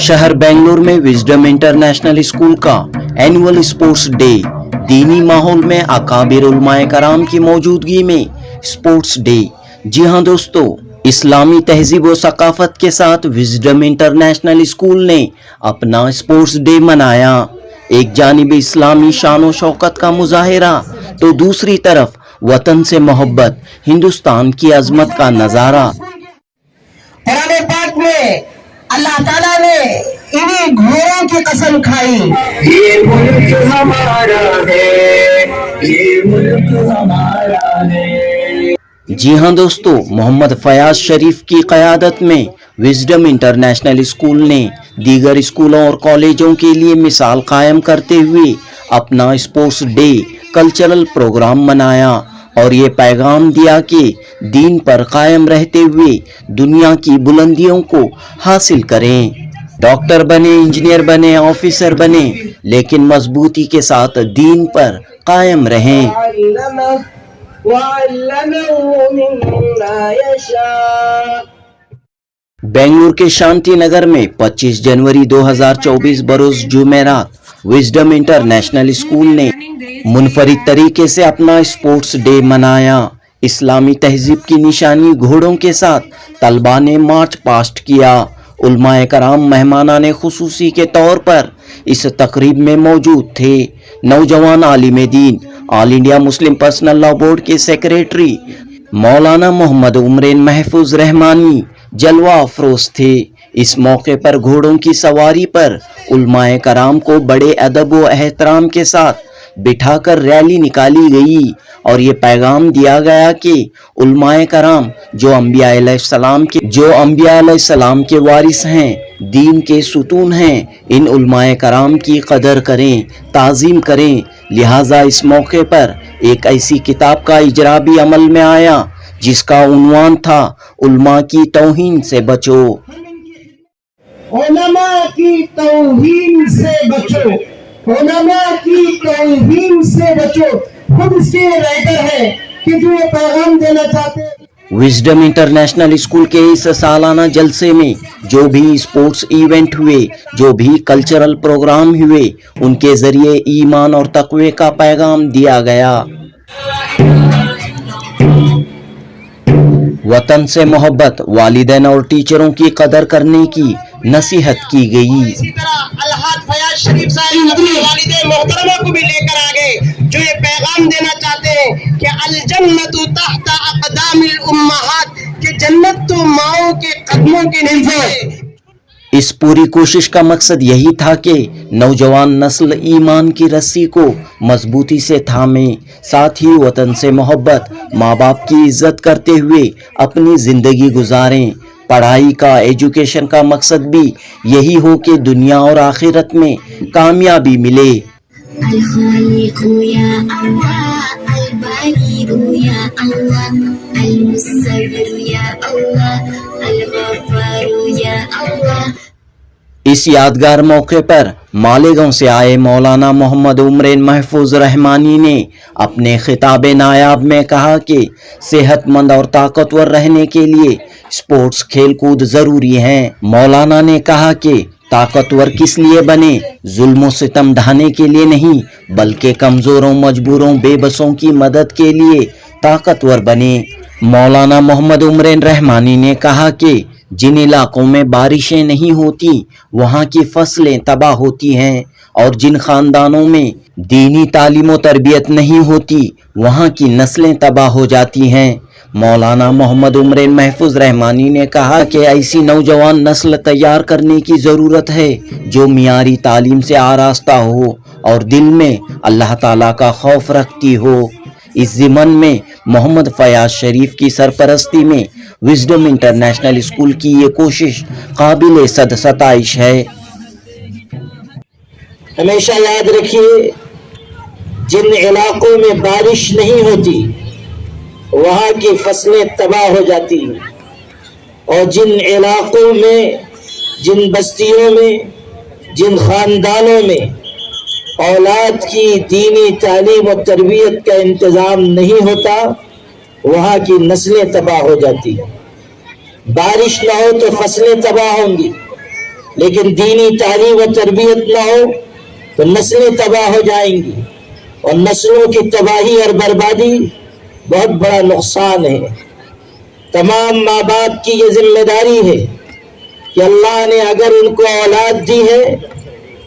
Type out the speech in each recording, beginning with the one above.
शहर बेंगलुरु में wisdom international school का एनुअल स्पोर्ट्स डे दीनी माहौल में अकाबिर उलमाए कराम की मौजूदगी में स्पोर्ट्स डे। जी हाँ दोस्तों, इस्लामी तहजीब व सकाफत के साथ विजडम इंटरनेशनल स्कूल ने अपना स्पोर्ट्स डे मनाया। एक जानिब इस्लामी शान व शौकत का मुजाहिरा तो दूसरी तरफ वतन से मोहब्बत, हिंदुस्तान की अजमत का नजारा। कुरान पाक में अल्लाह ताला ने इन्हीं घोड़ों की कसम खाई, ये मुल्क हमारा है, ये मुल्क हमारा है। जी हाँ दोस्तों, मोहम्मद फयाज शरीफ की क़यादत में विजडम इंटरनेशनल स्कूल ने दीगर स्कूलों और कॉलेजों के लिए मिसाल कायम करते हुए अपना स्पोर्ट्स डे कल्चरल प्रोग्राम मनाया और ये पैगाम दिया कि दीन पर कायम रहते हुए दुनिया की बुलंदियों को हासिल करें। डॉक्टर बने, इंजीनियर बने, ऑफिसर बने, लेकिन मजबूती के साथ दीन पर कायम रहें। बेंगलुरु के शांति नगर में 25 जनवरी 2024 बरोज जुमेरात विजडम इंटरनेशनल स्कूल ने मुनफरिद तरीके से अपना स्पोर्ट्स डे मनाया। इस्लामी तहजीब की निशानी घोड़ों के साथ तलबा ने मार्च पास्ट किया। उलमाए कराम मेहमानाने खुसूसी के तौर पर इस तकरीब में मौजूद थे। नौजवान आलिम दीन all India Muslim personal law board के सेक्रेटरी मौलाना मोहम्मद उमरेन महफूज रहमानी जलवा अफरोज थे। इस मौके पर घोड़ों की सवारी पर उलमाए कराम को बड़े अदब व एहतराम के साथ बिठाकर रैली निकाली गई और ये पैगाम दिया गया कि उलमाए कराम जो अंबिया अलैहिस्सलाम के वारिस हैं, दीन के सुतून हैं, इन उलमाए कराम की कदर करें, ताज़ीम करें। लिहाजा इस मौके पर एक ऐसी किताब का इजरा भी अमल में आया जिसका उन्वान था उलमा की तौहीन से बचो। उलमा की तौहीन से बचो, उलमा की तौहीन से बचो। खुद इसके राइटर है कि जो ये पैगाम देना चाहते हैं। विजडम इंटरनेशनल स्कूल के इस सालाना जलसे में जो भी स्पोर्ट्स इवेंट हुए, जो भी कल्चरल प्रोग्राम हुए, उनके जरिए ईमान और तकवे का पैगाम दिया गया। वतन से मोहब्बत, वालिदैन और टीचरों की कदर करने की नसीहत की गई। इसी तरह अलहाज फयाज शरीफ साहब अपने वालिदे मोहतरमा को भी लेकर आ गए जो ये पैगाम देना चाहते हैं कि अल जन्नतु तहता अक़दामिल उम्महात, कि जन्नत तो माओं के कदमों के नीचे है। इस पूरी कोशिश का मकसद यही था कि नौजवान नस्ल ईमान की रस्सी को मजबूती से थामे, साथ ही वतन से मोहब्बत, माँ बाप की इज्जत करते हुए अपनी जिंदगी गुजारें। पढ़ाई का, एजुकेशन का मकसद भी यही हो कि दुनिया और आखिरत में कामयाबी मिले। इस यादगार मौके पर मालेगांव से आए मौलाना मोहम्मद उमरेन महफूज रहमानी ने अपने खिताब नायाब में कहा कि सेहतमंद और ताकतवर रहने के लिए स्पोर्ट्स खेलकूद जरूरी हैं। मौलाना ने कहा कि ताकतवर किस लिए बने, जुल्म सितम ढाने के लिए नहीं, बल्कि कमजोरों, मजबूरों, बेबसों की मदद के लिए ताकतवर बने। मौलाना मोहम्मद उमरेन रहमानी ने कहा कि जिन इलाकों में बारिशें नहीं होती वहाँ की फसलें तबाह होती हैं और जिन खानदानों में दीनी तालीम व तरबियत नहीं होती वहाँ की नस्लें तबाह हो जाती हैं। मौलाना मोहम्मद उमरेन महफूज रहमानी ने कहा कि ऐसी नौजवान नस्ल तैयार करने की ज़रूरत है जो मियारी तालीम से आरास्ता हो और दिल में अल्लाह ताला का खौफ रखती हो। इस ज़िमन में मोहम्मद फयाज शरीफ की सरपरस्ती में विजडम इंटरनेशनल स्कूल की ये कोशिश काबिल सताइश है। हमेशा याद रखिए, जिन इलाकों में बारिश नहीं होती वहाँ की फसलें तबाह हो जाती हैं और जिन इलाकों में, जिन बस्तियों में, जिन खानदानों में औलाद की दीनी तालीम और तरबियत का इंतज़ाम नहीं होता वहाँ की नस्लें तबाह हो जाती हैं। बारिश ना हो तो फसलें तबाह होंगी, लेकिन दीनी तालीम व तरबियत ना हो तो नस्लें तबाह हो जाएंगी, और नस्लों की तबाही और बर्बादी बहुत बड़ा नुकसान है। तमाम माँ बाप की ये जिम्मेदारी है कि अल्लाह ने अगर उनको औलाद दी है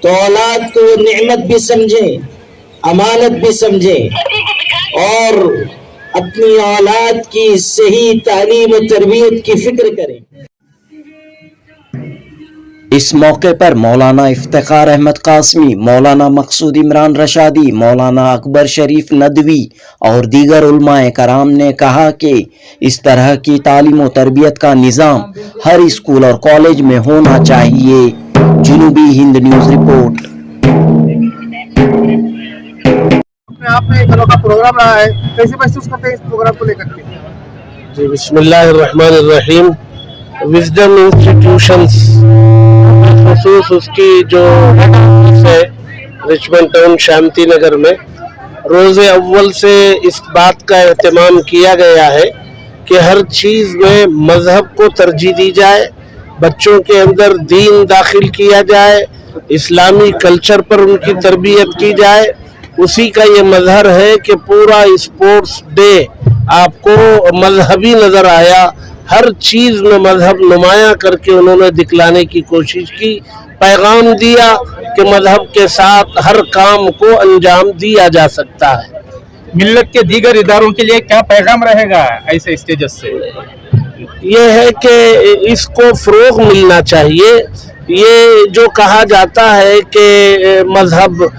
तो औलाद को वो नेमत भी समझें, अमानत भी समझें, और अपनी औलाद की सही तालीम और तरबियत की फिक्र करें। इस मौके पर मौलाना इफ्तिखार अहमद कासमी, मौलाना मकसूद इमरान रशादी, मौलाना अकबर शरीफ नदवी और दीगर उलमाए कराम ने कहा कि इस तरह की तालीम और तरबियत का निज़ाम हर स्कूल और कॉलेज में होना चाहिए। जनूबी हिंद न्यूज़ रिपोर्ट। अपने आप में एक अनोखा प्रोग्राम रहा है, कैसे महसूस करते हैं इस प्रोग्राम को लेकर के? जी, बिस्मिल्लाहिर्रहमानिर्रहीम। विजडम इंस्टीट्यूशंस खसूस उसकी जो है रिचमंड टाउन शांति नगर में रोज़े अव्वल से इस बात का एहतमाम किया गया है कि हर चीज़ में मज़हब को तरजीह दी जाए, बच्चों के अंदर दीन दाखिल किया जाए, इस्लामी कल्चर पर उनकी तरबियत की जाए। उसी का ये मजहर है कि पूरा स्पोर्ट्स डे आपको मजहबी नज़र आया, हर चीज़ में मजहब नुमाया करके उन्होंने दिखलाने की कोशिश की, पैगाम दिया कि मजहब के साथ हर काम को अंजाम दिया जा सकता है। मिल्लत के दीगर इदारों के लिए क्या पैगाम रहेगा ऐसे स्टेजेस से? ये है कि इसको फ़रोग़ मिलना चाहिए। ये जो कहा जाता है कि मजहब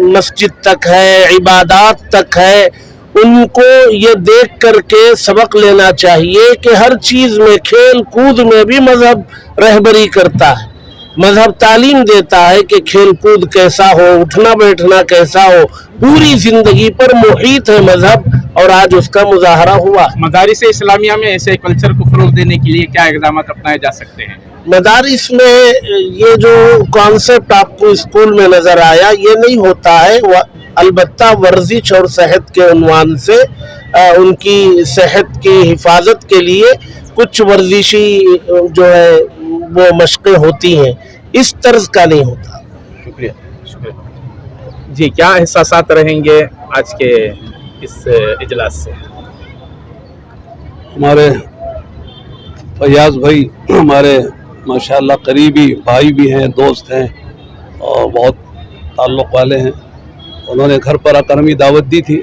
मस्जिद तक है, इबादत तक है, उनको ये देख करके सबक लेना चाहिए कि हर चीज़ में, खेल कूद में भी मजहब रहबरी करता है। मजहब तालीम देता है कि खेल कूद कैसा हो, उठना बैठना कैसा हो, पूरी जिंदगी पर मुहित है मजहब, और आज उसका मुजाहरा हुआ। मदारिस इस्लामिया में ऐसे कल्चर को फरोग देने के लिए क्या इक़दाम अपनाए जा सकते हैं? मदारिस में ये जो कॉन्सेप्ट आपको स्कूल में नज़र आया, ये नहीं होता है। अलबत्ता वर्जिश और सेहत के उन्वान से उनकी सेहत की हिफाजत के लिए कुछ वर्जिशी जो है वो मशक़ें होती हैं, इस तर्ज का नहीं होता। शुक्रिया, शुक्रिया जी। क्या एहसासात रहेंगे आज के इस इजलास से? हमारे फयाज भाई हमारे माशाल्लाह करीबी भाई भी हैं, दोस्त हैं और बहुत ताल्लुक़ वाले हैं। उन्होंने घर पर आकर हमें दावत दी थी,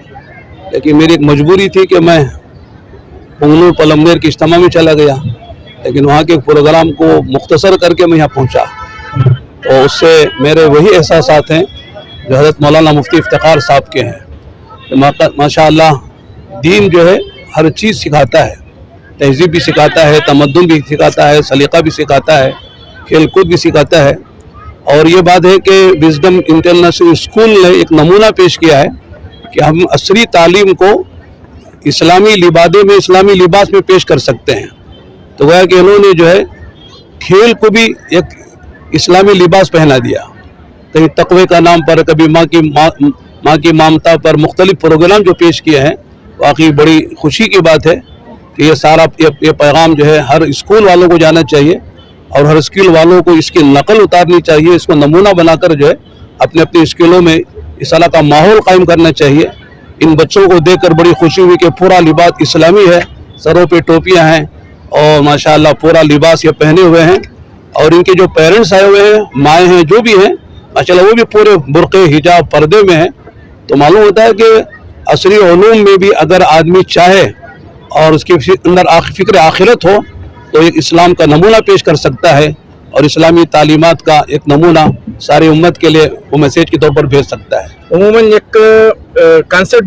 लेकिन मेरी एक मजबूरी थी कि मैं पुंगनूर पलमनेर के इज्तिमा में चला गया, लेकिन वहाँ के प्रोग्राम को मुख्तसर करके मैं यहाँ पहुँचा। तो उससे मेरे वही एहसासात हैं जो हज़रत मौलाना मुफ्ती इफ्तिखार साहब के हैं। माशाअल्लाह दीन जो है हर चीज़ सिखाता है, तहज़ीब भी सिखाता है, तमद्दुन भी सिखाता है, सलीक़ा भी सिखाता है, खेल कूद भी सिखाता है। और ये बात है कि विजडम इंटरनेशनल स्कूल ने एक नमूना पेश किया है कि हम असरी तालीम को इस्लामी लिबादे में, इस्लामी लिबास में पेश कर सकते हैं। तो वह कि इन्होंने जो है खेल को भी एक इस्लामी लिबास पहना दिया। कहीं तक़वे का नाम पर, कभी माँ की ममता पर मुख्तलिफ प्रोग्राम जो पेश किए हैं, वाकई बड़ी खुशी की बात है कि ये सारा ये पैगाम जो है हर स्कूल वालों को जाना चाहिए और हर स्कूल वालों को इसकी नकल उतारनी चाहिए, इसको नमूना बनाकर जो है अपने अपने स्कूलों में इस तरह का माहौल कायम करना चाहिए। इन बच्चों को देखकर बड़ी खुशी हुई कि पूरा लिबास इस्लामी है, सरों पे टोपियां हैं और माशाअल्लाह पूरा लिबास ये पहने हुए हैं। और इनके जो पेरेंट्स आए हुए हैं, माएँ हैं, जो भी हैं माशाअल्लाह वो भी पूरे बुर्क़े हिजाब पर्दे में हैं। तो मालूम होता है कि असरी उलूम में भी अगर आदमी चाहे और उसके अंदर फ़िक्र आखिरत हो तो एक इस्लाम का नमूना पेश कर सकता है और इस्लामी तालीमात का एक नमूना सारी उम्मत के लिए वो मैसेज के तौर पर भेज सकता है। उमूमन एक कॉन्सेप्ट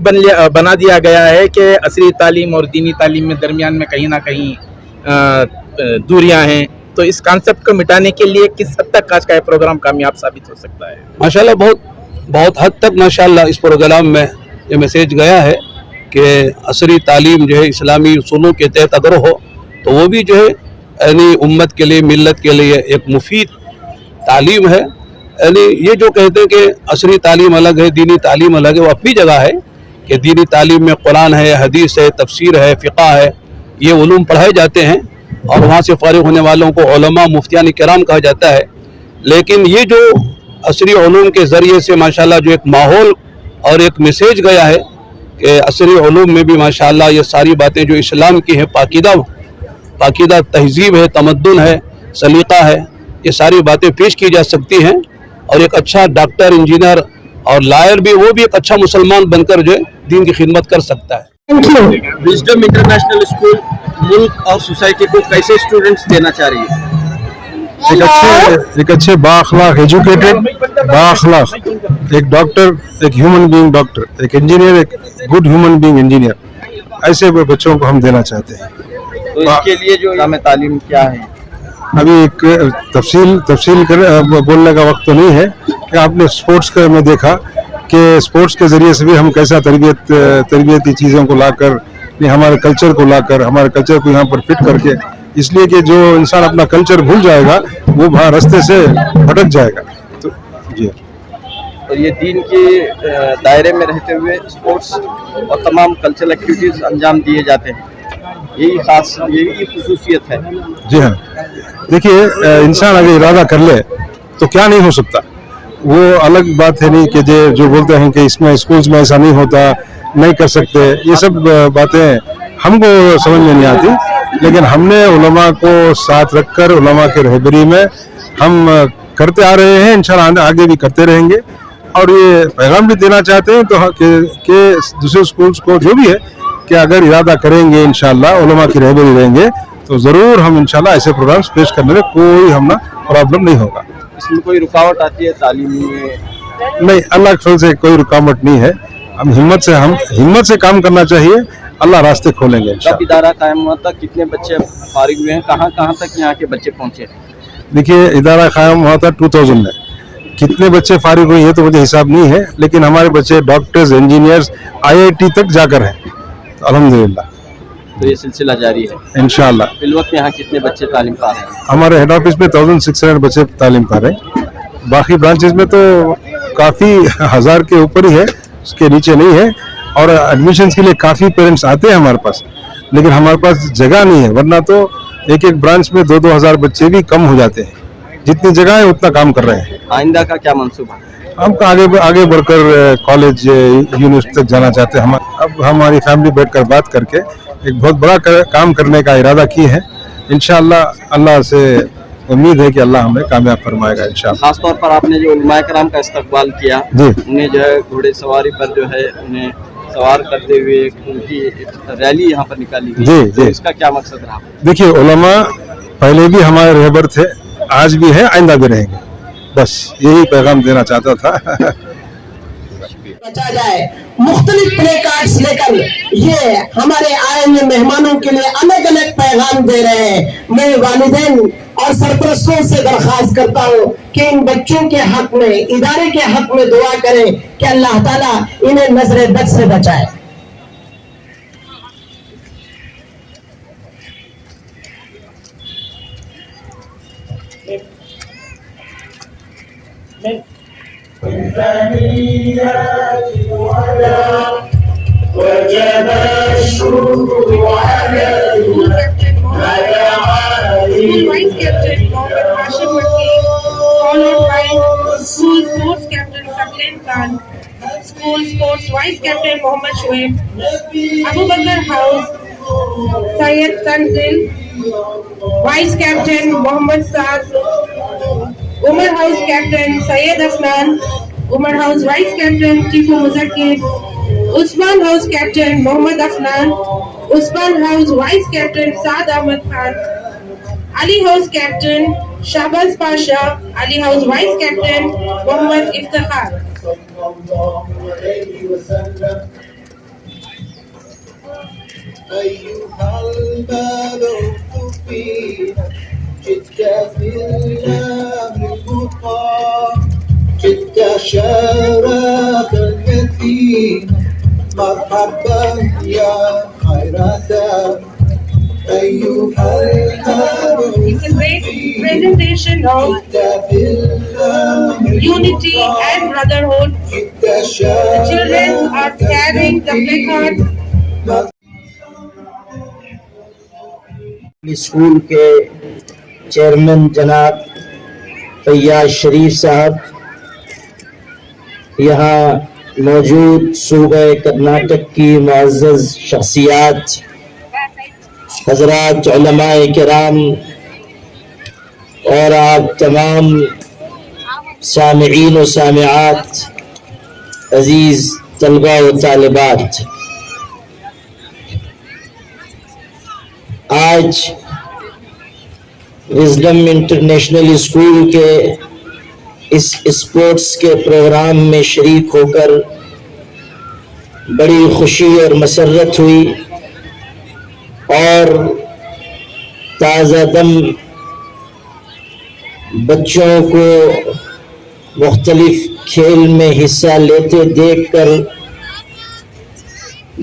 बना दिया गया है कि असरी तालीम और दीनी तालीम में दरमियान में कहीं ना कहीं दूरियां हैं, तो इस कॉन्सेप्ट को मिटाने के लिए किस हद तक आज का ये प्रोग्राम कामयाब साबित हो सकता है? माशाल्लाह बहुत हद तक माशाल्लाह इस प्रोग्राम में ये मैसेज गया है कि असरी तालीम जो है इस्लामी उसूलों के तहत अगर हो तो वो भी जो है यानी उम्मत के लिए, मिल्लत के लिए एक मुफीद तालीम है। यानी ये जो कहते हैं कि असरी तालीम अलग है, दीनी तालीम अलग है, वो अपनी जगह है कि दीनी तालीम में कुरान है, हदीस है, तफसीर है, फ़िक़्ह है, ये उलूम पढ़ाए जाते हैं। اور وहाँ से फारिग होने वालों को उलमा मुफ्तियान किराम कहा जाता है। लेकिन ये जो असरी उलूम के ज़रिए से माशाल्लाह जो एक माहौल और एक मैसेज गया है कि असरी उलूम में भी माशाल्लाह ये सारी बातें जो इस्लाम की हैं, पाकीदा तहजीब है, तमद्दुन है, सलीका है, ये सारी बातें पेश की जा सकती हैं। और एक अच्छा डॉक्टर, इंजीनियर और लायर भी, वो भी एक अच्छा मुसलमान बनकर जो है दीन की खिदमत कर सकता है। विजडम इंटरनेशनल स्कूल मुल्क और सोसाइटी को कैसे स्टूडेंट्स देना चाह रही है? एक अच्छे बाअखलाक, एजुकेटेड बाअखलाक, एक डॉक्टर, एक ह्यूमन बीइंग डॉक्टर, एक इंजीनियर, एक गुड ह्यूमन बीइंग इंजीनियर, ऐसे बच्चों को हम देना चाहते हैं। तो इसके लिए जो निज़ाम तालीम क्या है? अभी एक तफसील बोलने का वक्त तो नहीं है कि आपने स्पोर्ट्स का में देखा कि स्पोर्ट्स के ज़रिए से भी हम कैसा तरबियती चीज़ों को लाकर, हमारे कल्चर को लाकर, हमारे कल्चर को यहाँ पर फिट करके, इसलिए कि जो इंसान अपना कल्चर भूल जाएगा वो वहाँ रास्ते से भटक जाएगा। तो जी, और ये दीन के दायरे में रहते हुए स्पोर्ट्स और तमाम कल्चरल एक्टिविटीज़ अंजाम दिए जाते हैं, यही खुसूसियत है। जी हाँ, देखिए इंसान अगर इरादा कर ले तो क्या नहीं हो सकता, वो अलग बात है नहीं कि जो बोलते हैं कि इसमें स्कूल्स में ऐसा नहीं होता, नहीं कर सकते, ये सब बातें हमको समझ में नहीं आती। लेकिन हमने उलमा को साथ रखकर उलमा के रहबरी में हम करते आ रहे हैं, इंशाल्लाह आगे भी करते रहेंगे। और ये पैगाम भी देना चाहते हैं तो कि दूसरे स्कूल्स को जो भी है कि अगर इरादा करेंगे इंशाल्लाह उलमा की रहबरी रहेंगे तो ज़रूर हम इंशाल्लाह ऐसे प्रोग्राम्स पेश करने में कोई हमना प्रॉब्लम नहीं होगा। इसमें कोई रुकावट आती है तालीम में? नहीं, अल्लाह के फजल से कोई रुकावट नहीं है। हम हिम्मत से काम करना चाहिए, अल्लाह रास्ते खोलेंगे इंशाल्लाह। कब इदारा कायम हुआ था, कितने बच्चे फारिग हुए हैं, कहाँ तक यहाँ के बच्चे पहुँचे? देखिए इदारा कायम हुआ था 2000 में, कितने बच्चे फारिग हुए हैं तो मुझे हिसाब नहीं है, लेकिन हमारे बच्चे डॉक्टर्स, इंजीनियर्स, IIT तक जाकर हैं, तो अल्हम्दुलिल्लाह। तो ये सिलसिला जारी है इंशाल्लाह। इस वक्त यहाँ कितने बच्चे तालीम पा रहे हैं? हमारे हेड ऑफिस में 1600 बच्चे तालीम पा रहे हैं, बाकी ब्रांचेस में तो काफ़ी 1000 के ऊपर ही है, उसके नीचे नहीं है। और एडमिशन्स के लिए काफ़ी पेरेंट्स आते हैं हमारे पास, लेकिन हमारे पास जगह नहीं है, वरना तो एक ब्रांच में 2-2 हज़ार बच्चे भी कम हो जाते हैं। जितनी जगह है उतना काम कर रहे हैं। आइंदा का क्या मंसूबा है? हम आगे बढ़कर कॉलेज, यूनिवर्सिटी तक जाना चाहते हैं। हम अब हमारी फैमिली बैठकर बात करके एक बहुत बड़ा काम करने का इरादा किए हैं। इंशाअल्लाह अल्लाह से उम्मीद है कि अल्लाह हमें कामयाब फरमाएगा इंशाअल्लाह। खास तौर पर आपने जो उलमाए कराम का इस्तकबाल किया, जी, उन्हें जो है घोड़े सवारी पर जो है उन्हें सवार करते हुए उनकी रैली यहाँ पर निकाली गई। जी, तो इसका क्या मकसद रहा? देखिए उलमा पहले भी हमारे रहबर थे, आज भी है, आइंदा भी रहेंगे, बस यही पैगाम देना चाहता था। बचा जाए। मुख्तलिफ प्ले कार्ड्स लेकर ये हमारे आए हुए मेहमानों के लिए अलग अलग पैगाम दे रहे हैं। मैं वालिदैन और सरपरस्तों से दरख्वास्त करता हूँ कि इन बच्चों के हक में, इदारे के हक में दुआ करें कि अल्लाह ताला इन्हें नजर बद से बचाए। School vice captain Mohammad Hashim Makki, followed by school sports captain Sakleen Khan, school sports vice captain Mohammad Shoaib, Abu Bakr House Syed Tanzil, vice captain Mohammad Saad, Umar House captain Syed Afnan, Umar House vice captain Tifu Muzakir, Usman House captain Mohammad Afnan, Usman House vice captain Saad Ahmad Khan, Ali House captain Shahbaz Pasha, Ali House vice captain Mohammad Iftikhar. أيها البلد فينا جئت في الأمر المطاع جئت شرف اليتيم مرحبا يا خيرات أيها It's a great presentation of unity and brotherhood. The children are carrying the placards. School کے چیئرمین جناب فیاض شریف صاحب، یہاں موجود صوبہ کرناٹک کی معزز شخصیات، حضرات علماء کرام اور آپ تمام سامعین و سامعات، عزیز طلبہ و طالبات، آج وزڈم انٹرنیشنل اسکول کے اس اسپورٹس کے پروگرام میں شریک ہو کر بڑی خوشی اور مسرت ہوئی، اور تازہ دم بچوں کو مختلف کھیل میں حصہ لیتے دیکھ کر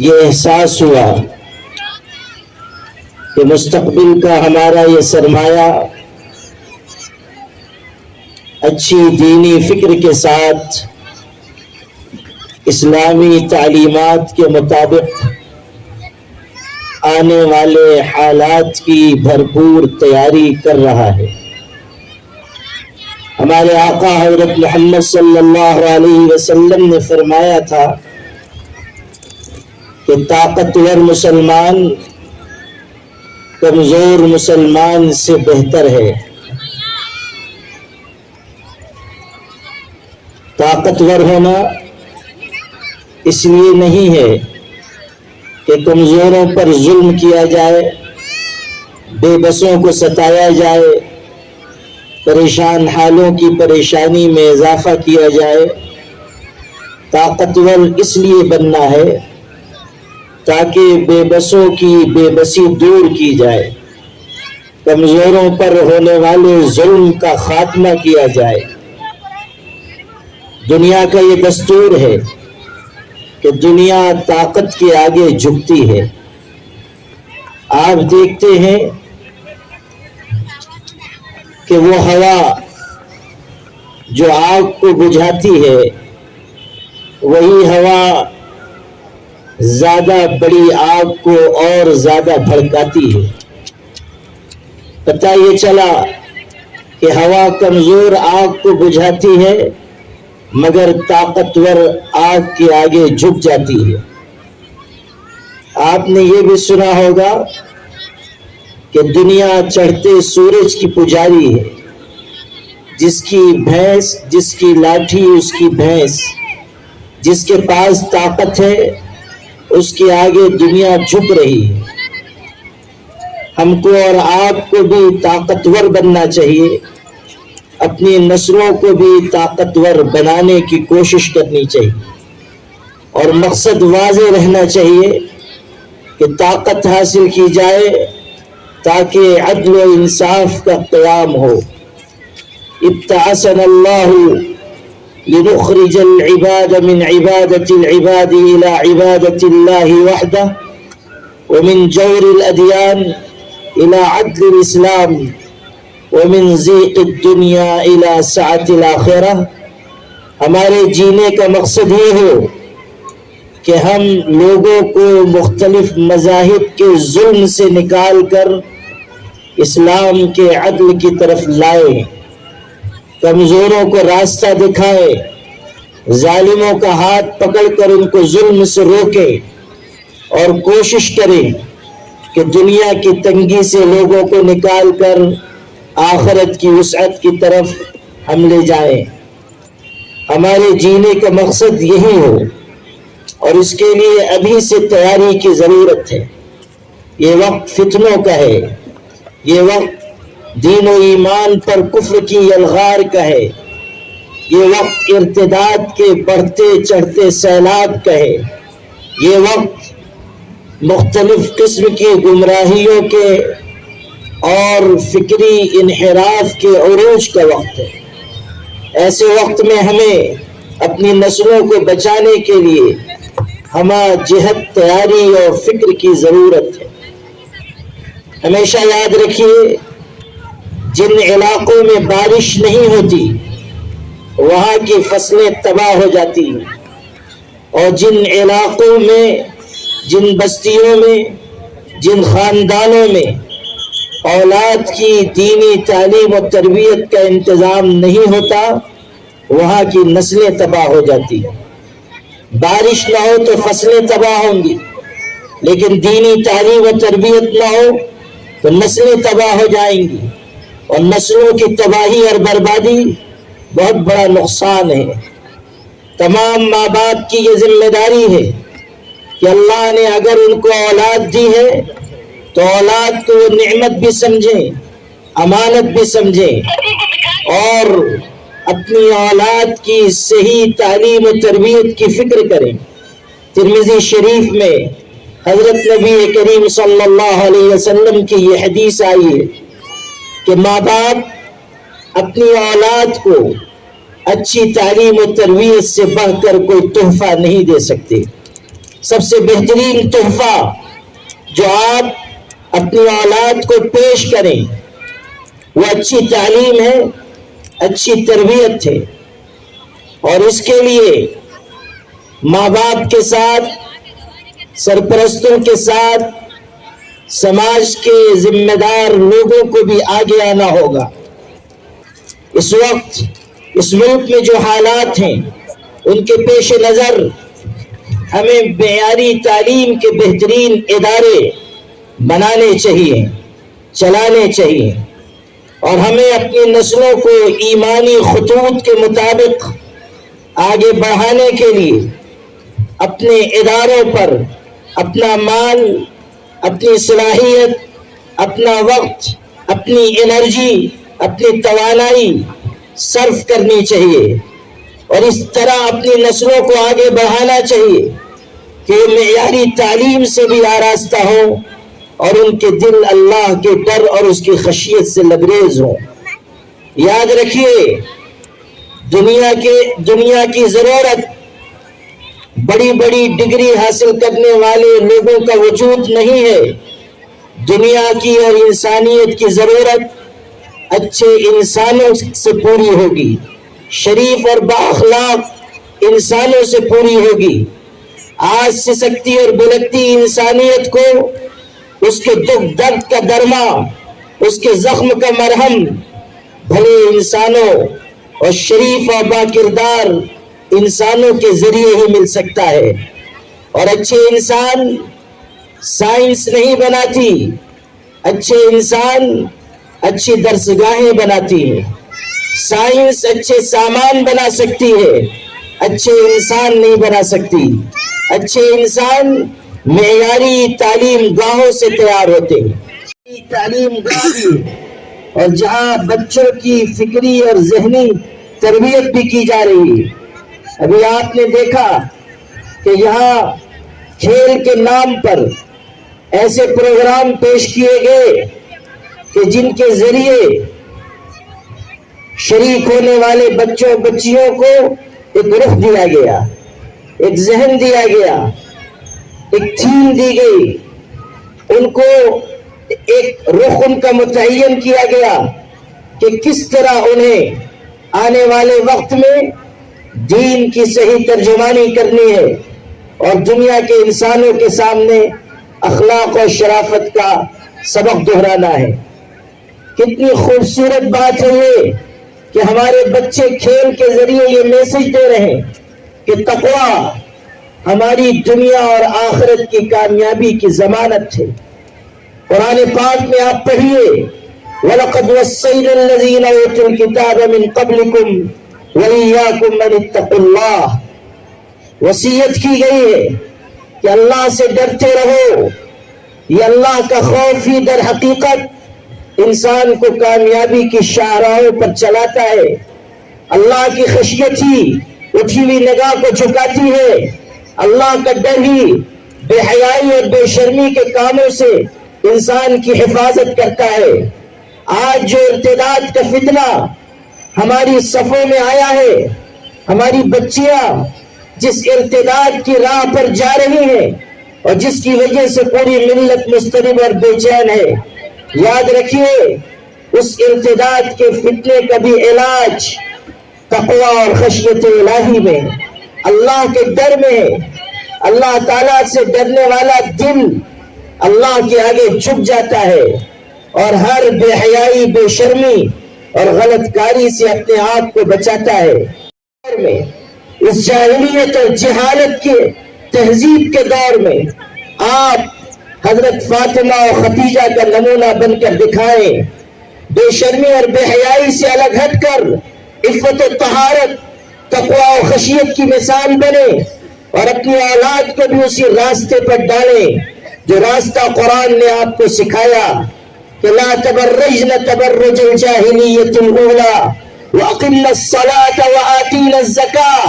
یہ احساس ہوا کہ مستقبل کا ہمارا یہ سرمایہ اچھی دینی فکر کے ساتھ اسلامی تعلیمات کے مطابق آنے والے حالات کی بھرپور تیاری کر رہا ہے۔ ہمارے آقا حضرت محمد صلی اللہ علیہ وسلم نے فرمایا تھا کہ طاقتور مسلمان کمزور مسلمان سے بہتر ہے۔ طاقتور ہونا اس لیے نہیں ہے کہ کمزوروں پر ظلم کیا جائے، بے بسوں کو ستایا جائے، پریشان حالوں کی پریشانی میں اضافہ کیا جائے۔ طاقتور اس لیے بننا ہے تاکہ بے بسوں کی بے بسی دور کی جائے، کمزوروں پر ہونے والے ظلم کا خاتمہ کیا جائے۔ دنیا کا یہ دستور ہے کہ دنیا طاقت کے آگے جھکتی ہے۔ آپ دیکھتے ہیں کہ وہ ہوا جو آگ کو بجھاتی ہے، وہی ہوا زیادہ بڑی آگ کو اور زیادہ بھڑکاتی ہے۔ پتہ یہ چلا کہ ہوا کمزور آگ کو بجھاتی ہے مگر طاقتور آگ کے آگے جھک جاتی ہے۔ آپ نے یہ بھی سنا ہوگا کہ دنیا چڑھتے سورج کی پجاری ہے، جس کی بھینس، جس کی لاٹھی اس کی بھینس، جس کے پاس طاقت ہے اس کے آگے دنیا جھک رہی ہے۔ ہم کو اور آپ کو بھی طاقتور بننا چاہیے، اپنی نسلوں کو بھی طاقتور بنانے کی کوشش کرنی چاہیے، اور مقصد واضح رہنا چاہیے کہ طاقت حاصل کی جائے تاکہ عدل و انصاف کا قیام ہو۔ ابتعثنا اللہ لنخرج العباد من عبادة العباد إلى عبادة الله وحده، ومن جور الأديان إلى عدل الإسلام، ومن ضيق الدنيا إلى سعة الآخرة۔ ہمارے جینے کا مقصد یہ ہو کہ ہم لوگوں کو مختلف مذاہب کے ظلم سے نکال کر اسلام کے عدل کی طرف لائیں، کمزوروں کو راستہ دکھائیں، ظالموں کا ہاتھ پکڑ کر ان کو ظلم سے روکیں، اور کوشش کریں کہ دنیا کی تنگی سے لوگوں کو نکال کر آخرت کی وسعت کی طرف ہم لے جائیں۔ ہمارے جینے کا مقصد یہی ہو، اور اس کے لیے ابھی سے تیاری کی ضرورت ہے۔ یہ وقت فتنوں کا ہے، یہ وقت دین و ایمان پر کفر کی یلغار کا ہے، یہ وقت ارتداد کے بڑھتے چڑھتے سیلاب کا ہے، یہ وقت مختلف قسم کی گمراہیوں کے اور فکری انحراف کے عروج کا وقت ہے۔ ایسے وقت میں ہمیں اپنی نسلوں کو بچانے کے لیے ہمہ جہت تیاری اور فکر کی ضرورت ہے۔ ہمیشہ یاد رکھیے، جن علاقوں میں بارش نہیں ہوتی وہاں کی فصلیں تباہ ہو جاتی ہیں، اور جن علاقوں میں، جن بستیوں میں، جن خاندانوں میں اولاد کی دینی تعلیم و تربیت کا انتظام نہیں ہوتا وہاں کی نسلیں تباہ ہو جاتی ہیں. بارش نہ ہو تو فصلیں تباہ ہوں گی، لیکن دینی تعلیم و تربیت نہ ہو تو نسلیں تباہ ہو جائیں گی، اور نسلوں کی تباہی اور بربادی بہت بڑا نقصان ہے. تمام ماں باپ کی یہ ذمہ داری ہے کہ اللہ نے اگر ان کو اولاد دی ہے تو اولاد کو وہ نعمت بھی سمجھیں، امانت بھی سمجھیں، اور اپنی اولاد کی صحیح تعلیم و تربیت کی فکر کریں. ترمذی شریف میں حضرت نبی کریم صلی اللہ علیہ وسلم کی یہ حدیث آئی ہے کہ ماں باپ اپنی اولاد کو اچھی تعلیم و تربیت سے بڑھ کر کوئی تحفہ نہیں دے سکتے. سب سے بہترین تحفہ جو آپ اپنی اولاد کو پیش کریں وہ اچھی تعلیم ہے، اچھی تربیت ہے. اور اس کے لیے ماں باپ کے ساتھ، سرپرستوں کے ساتھ، سماج کے ذمہ دار لوگوں کو بھی آگے آنا ہوگا. اس وقت اس ملک میں جو حالات ہیں ان کے پیش نظر ہمیں معیاری تعلیم کے بہترین ادارے بنانے چاہیے، چلانے چاہیے، اور ہمیں اپنی نسلوں کو ایمانی خطوط کے مطابق آگے بڑھانے کے لیے اپنے اداروں پر اپنا مال، اپنی صلاحیت، اپنا وقت، اپنی انرجی، اپنی توانائی صرف کرنی چاہیے، اور اس طرح اپنی نسلوں کو آگے بڑھانا چاہیے کہ وہ معیاری تعلیم سے بھی آراستہ ہوں اور ان کے دل اللہ کے ڈر اور اس کی خشیت سے لبریز ہوں. یاد رکھیے، دنیا کی ضرورت بڑی بڑی ڈگری حاصل کرنے والے لوگوں کا وجود نہیں ہے. دنیا کی اور انسانیت کی ضرورت اچھے انسانوں سے پوری ہوگی، شریف اور بااخلاق انسانوں سے پوری ہوگی. آج سسکتی اور بلکتی انسانیت کو اس کے دکھ درد کا درما، اس کے زخم کا مرہم بھلے انسانوں اور شریف اور باکردار انسانوں کے ذریعے ہی مل سکتا ہے. اور اچھے انسان سائنس نہیں بناتی، اچھے انسان اچھی درسگاہیں بناتی ہے. سائنس اچھے سامان بنا سکتی ہے، اچھے انسان نہیں بنا سکتی. اچھے انسان معیاری تعلیم گاہوں سے تیار ہوتے ہیں. تعلیم گاہ اور جہاں بچوں کی فکری اور ذہنی تربیت بھی کی جا رہی ہے. ابھی آپ نے دیکھا کہ یہاں کھیل کے نام پر ایسے پروگرام پیش کیے گئے کہ جن کے ذریعے شریک ہونے والے بچوں بچیوں کو ایک رخ دیا گیا، ایک ذہن دیا گیا، ایک تھیم دی گئی، ان کو ایک رخ ان کا متعین کیا گیا کہ کس طرح انہیں آنے والے وقت میں دین کی صحیح ترجمانی کرنی ہے اور دنیا کے انسانوں کے سامنے اخلاق اور شرافت کا سبق دہرانا ہے. کتنی خوبصورت بات ہے یہ کہ ہمارے بچے کھیل کے ذریعے یہ میسج دے رہے ہیں کہ تقویٰ ہماری دنیا اور آخرت کی کامیابی کی ضمانت ہے. قرآن پاک میں آپ پڑھیے وَلَقَدْ وَصَّيْنَا الَّذِينَ أُوتُوا الْكِتَابَ مِنْ قَبْلِكُمْ وَإِيَّاكُمْ أَنِ اتَّقُوا اللَّهَ. وصیت کی گئی ہے کہ اللہ سے ڈرتے رہو. یہ اللہ کا خوف ہی در حقیقت انسان کو کامیابی کی شاہراہوں پر چلاتا ہے. اللہ کی خشیت ہی اٹھی ہوئی نگاہ کو جھکاتی ہے. اللہ کا ڈر ہی بے حیائی اور بے شرمی کے کاموں سے انسان کی حفاظت کرتا ہے. آج جو ارتداد کا فتنہ ہماری صفوں میں آیا ہے، ہماری بچیاں جس ارتداد کی راہ پر جا رہی ہیں اور جس کی وجہ سے پوری ملت مضطرب اور بے چین ہے، یاد رکھیے اس ارتداد کے فتنے کا بھی علاج تقویٰ اور خشیت الہی میں، اللہ کے ڈر میں ہے. اللہ تعالیٰ سے ڈرنے والا دل اللہ کے آگے جھک جاتا ہے اور ہر بے حیائی، بے شرمی اور غلط کاری سے اپنے آپ کو بچاتا ہے۔ اس جاہلیت اور جہالت کے تہذیب کے دور میں آپ حضرت فاطمہ اور خدیجہ کا نمونہ بن کر دکھائیں، بے شرمی اور بے حیائی سے الگ ہٹ کر عفت و طہارت، تقوی و خشیت کی مثال بنے اور اپنی اولاد کو بھی اسی راستے پر ڈالیں جو راستہ قرآن نے آپ کو سکھایا کہ لا تبرجن تبرج الجاہلیت الاولی واقمنا الصلاة وآتینا الزکاة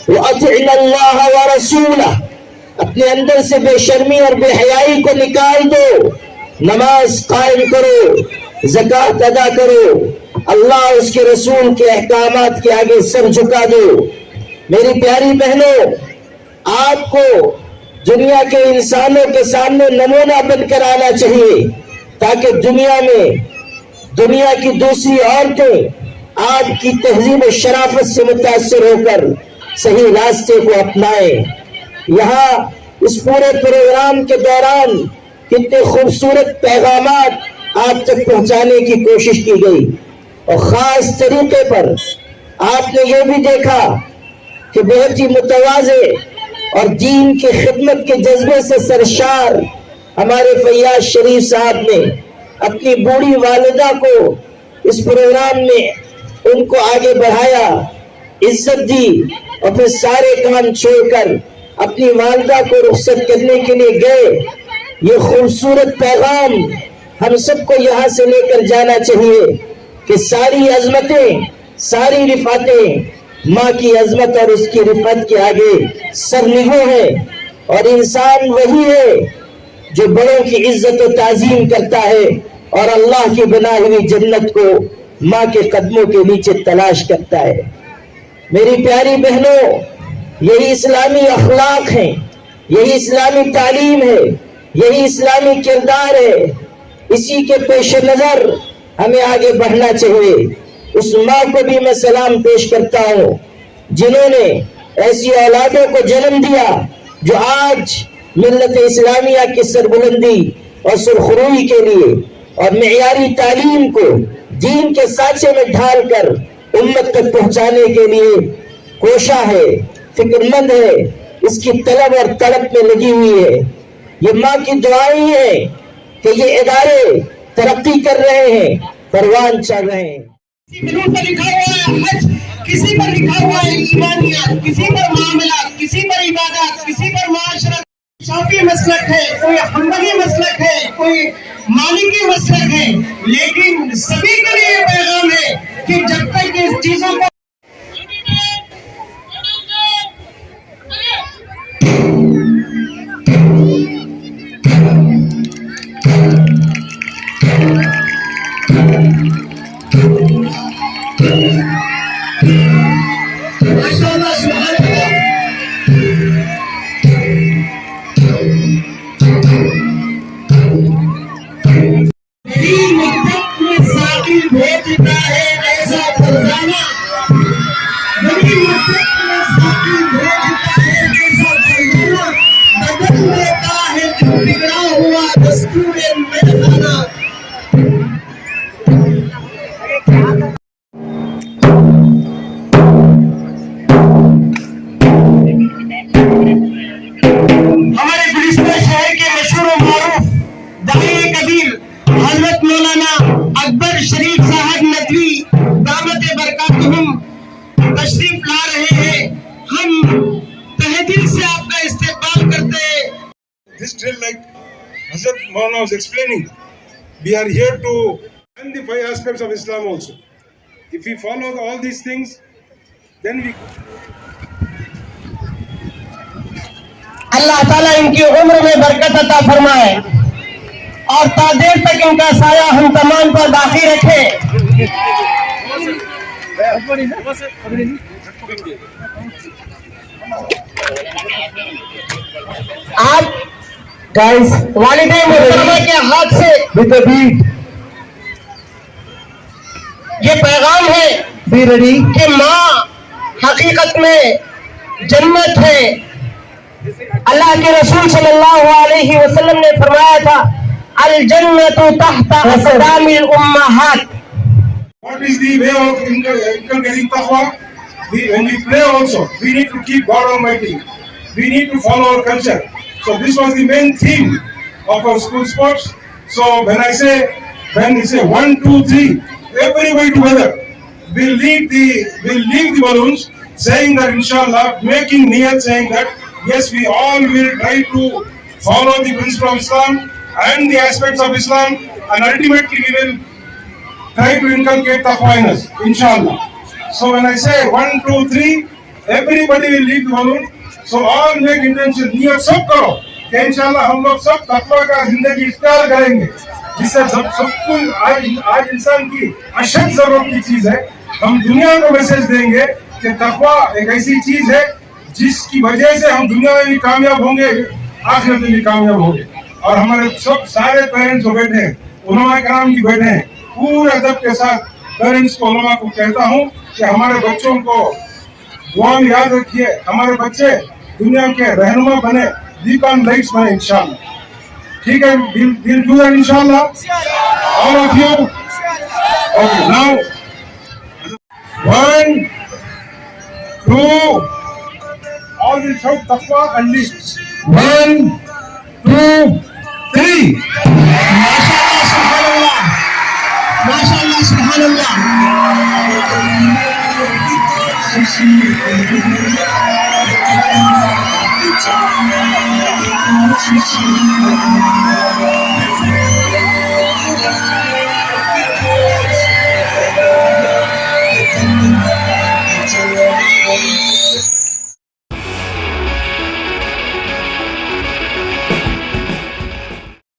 واطعنا اللہ ورسولہ۔ اپنے اندر سے بے شرمی اور بے حیائی کو نکال دو، نماز قائم کرو، زکوٰۃ ادا کرو، اللہ اس کے رسول کے احکامات کے آگے سر جھکا دو۔ میری پیاری بہنوں، آپ کو دنیا کے انسانوں کے سامنے نمونہ بن کر آنا چاہیے تاکہ دنیا میں دنیا کی دوسری عورتیں آپ کی تہذیب و شرافت سے متاثر ہو کر صحیح راستے کو اپنائیں۔ یہاں اس پورے پروگرام کے دوران کتنے خوبصورت پیغامات آپ تک پہنچانے کی کوشش کی گئی اور خاص طریقے پر آپ نے یہ بھی دیکھا کہ بہت ہی متواضع اور دین کی خدمت کے جذبے سے سرشار ہمارے فیاض شریف صاحب نے اپنی بوڑھی والدہ کو اس پروگرام میں ان کو آگے بڑھایا، عزت دی اور پھر سارے کام چھوڑ کر اپنی والدہ کو رخصت کرنے کے لیے گئے۔ یہ خوبصورت پیغام ہم سب کو یہاں سے لے کر جانا چاہیے کہ ساری عظمتیں، ساری رفعتیں ماں کی عظمت اور اس کی رفعت کے آگے سرنگوں ہیں، اور انسان وہی ہے جو بڑوں کی عزت و تعظیم کرتا ہے اور اللہ کی بنائی ہوئی جنت کو ماں کے قدموں کے نیچے تلاش کرتا ہے۔ میری پیاری بہنوں، یہی اسلامی اخلاق ہیں، یہی اسلامی تعلیم ہے، یہی اسلامی کردار ہے۔ اسی کے پیش نظر ہمیں آگے بڑھنا چاہیے۔ اس ماں کو بھی میں سلام پیش کرتا ہوں جنہوں نے ایسی اولادوں کو جنم دیا جو آج ملت اسلامیہ کی سربلندی اور سرخروئی کے لیے اور معیاری تعلیم کو دین کے سانچے میں ڈھال کر امت تک پہنچانے کے لیے کوشاں ہے، فکر مند ہے، اس کی طلب اور طلب میں لگی ہوئی ہے۔ یہ ماں کی دعائیں ہیں کہ یہ ادارے ترقی کر رہے ہیں، پروان چڑھ رہے ہیں۔ کسی پر لکھا ہوا ہے حج، کسی پر لکھا ہوا ہے ایمانیات، کسی پر معاملات، کسی پر عبادات، کسی پر معاشرت۔ شافعی مسلک ہے، کوئی حنبلی مسلک ہے، کوئی مالکی مسلک ہے، لیکن سبھی کے لیے یہ پیغام ہے کہ جب تک اس چیزوں کو بھیجتا ہے ایسا فرزانہ، میری مدت میں ساقی بھیجتا ہے ایسا فرزانہ، بدل دیتا ہے جو بگڑا ہوا دستور میخانہ۔ ہمارے گلستان شہر کے مشہور و معروف داعی کبیر حضرت مولانا اکبر شریف صاحب ندوی دامت برکاتہم تشریف لا رہے ہیں۔ ہم تہ دل سے آپ کا استقبال کرتے ہیں۔ This drill, like Hazrat Maulana was explaining, we are here to learn the 5 aspects of Islam also. If we follow all these things, then we... اللہ تعالیٰ ان کی عمر میں برکت عطا فرمائے اور تا دیر تک ان کا سایہ ہم تمام پر باقی رکھے۔ آپ والدین محترمہ کے ہاتھ سے یہ پیغام ہے کہ ماں حقیقت میں جنت ہے۔ اللہ کے رسول صلی اللہ علیہ وسلم نے فرمایا تھا الجنة تحت أقدام الأمهات. What is the way of inculcating taqwa? When we pray also, we need to keep God Almighty. We need to follow our culture. So this was the main theme of our school sports. So when we say 1, 2, 3, everybody together, we'll leave the balloons, saying that inshallah, making niyat, saying that yes, we all will try to follow the principle of Islam and the aspects of Islam, and ultimately we will try to inculcate taqwa in us, inshallah. So when I say 1, 2, 3, everybody will leave the balloon. So all make intention, niyat sab karo कि इंशाल्लाह हम लोग सब तक़वा का जिंदगी इख्तियार करेंगे, जिससे सबको आज इंसान की अशद जरूरत की चीज है. हम दुनिया को मैसेज देंगे कि तक़वा एक ऐसी चीज है जिसकी वजह से हम दुनिया में भी कामयाब होंगे, आखिरत में भी कामयाब होंगे. और हमारे सब सारे पेरेंट्स जो बैठे हैं, उलमा कराम की बैठे हैं, पूरे अदब के साथ पेरेंट्स को, उलमा को कहता हूँ कि हमारे बच्चों को दुआ में याद रखिए, हमारे बच्चे दुनिया के रहनुमा बने, beacon lights बने इंशाल्लाह. ठीक है, we'll do that inshallah. All of you. Okay, now 1, 2, all will shout taqwa and lead. 1, 2, 3. MashaAllah, subhanallah.